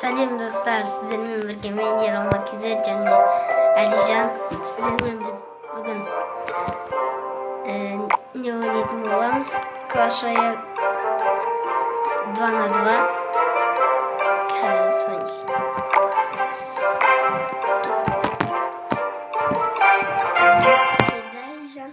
Selam dostlar, sizlerle birlikte men yer olmak üzere canlı Alican. Sizlerle bugün ne oynayalım olamız? Clash Royale 2 Kazanç. Alican.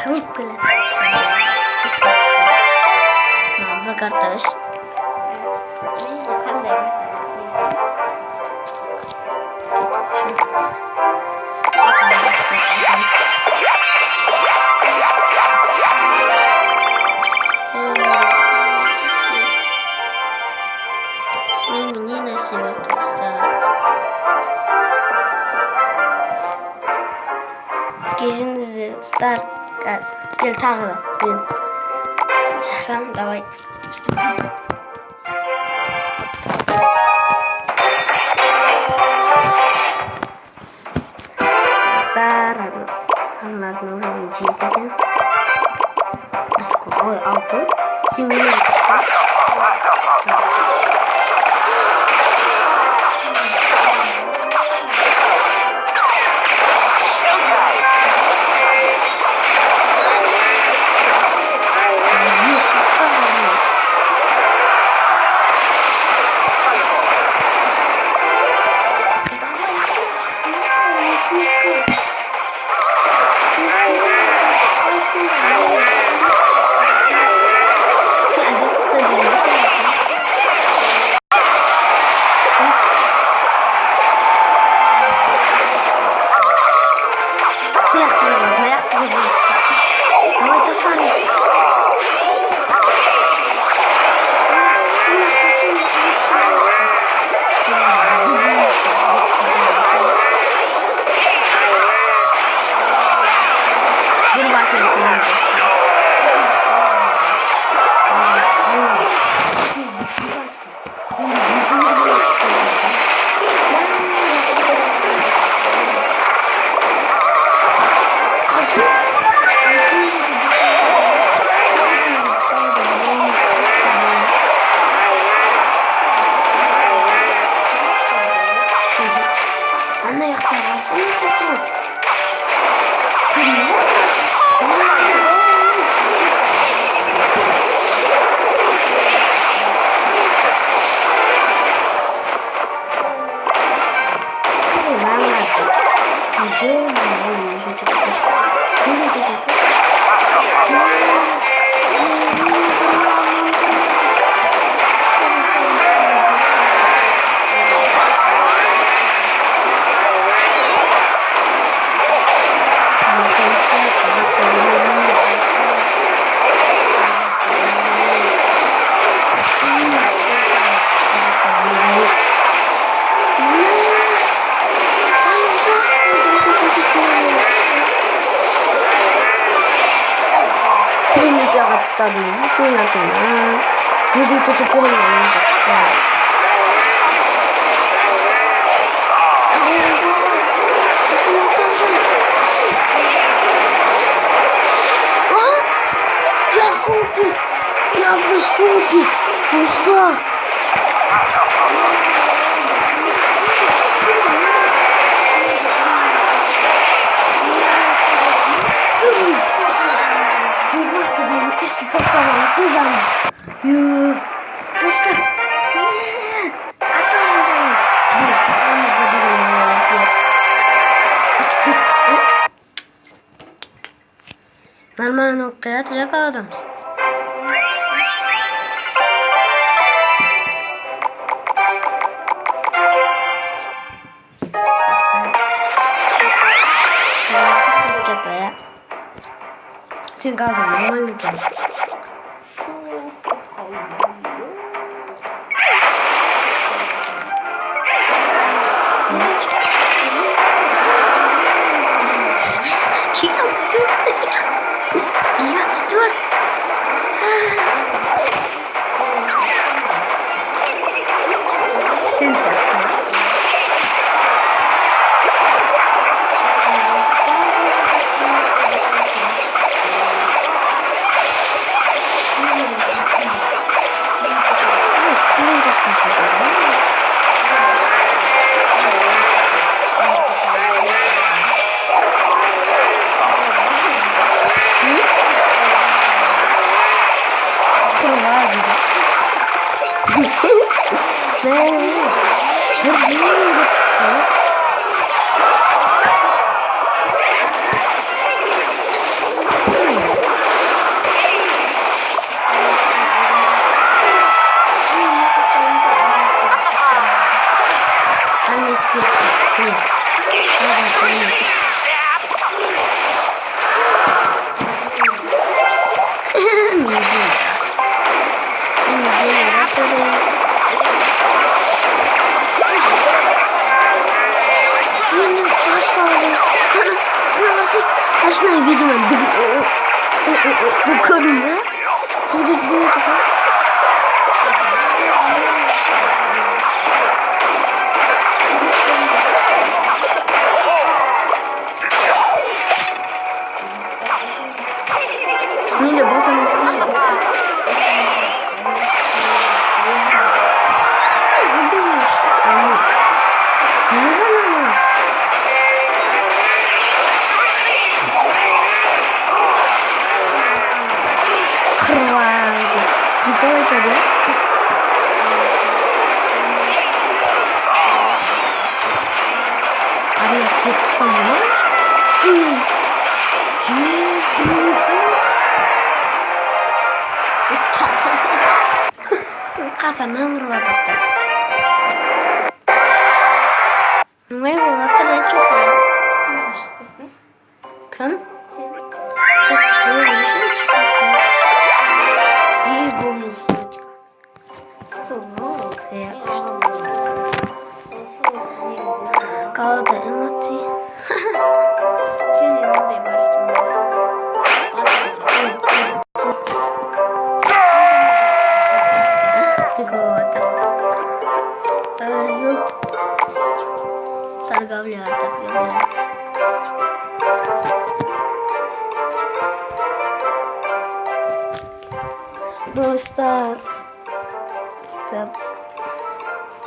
Kırık bile. Tamam, kardeş. Gecenizi start gaz gel tağla bugün çahram давай start anlardan olan cihetinden koy altın şimdi Stadyum suyun altına. Yüzü tutup koymayacak. Я в шоке! Я в шоке! Ты что? Господи, напишите так само, пожалуйста. Просто... Нормально noktaya atacak adam. Sen kaldın normal mi? Dur. Sen çek. Начинай видео докормя. Здесь будет Мне босса не слышал. Прикольно, да? А я тут сама? Kafandan vurmadı. Ne vurmadı ne çok var. Kan? İyi bonus. Kaldı emoti. Торговля. Dostlar. Stop.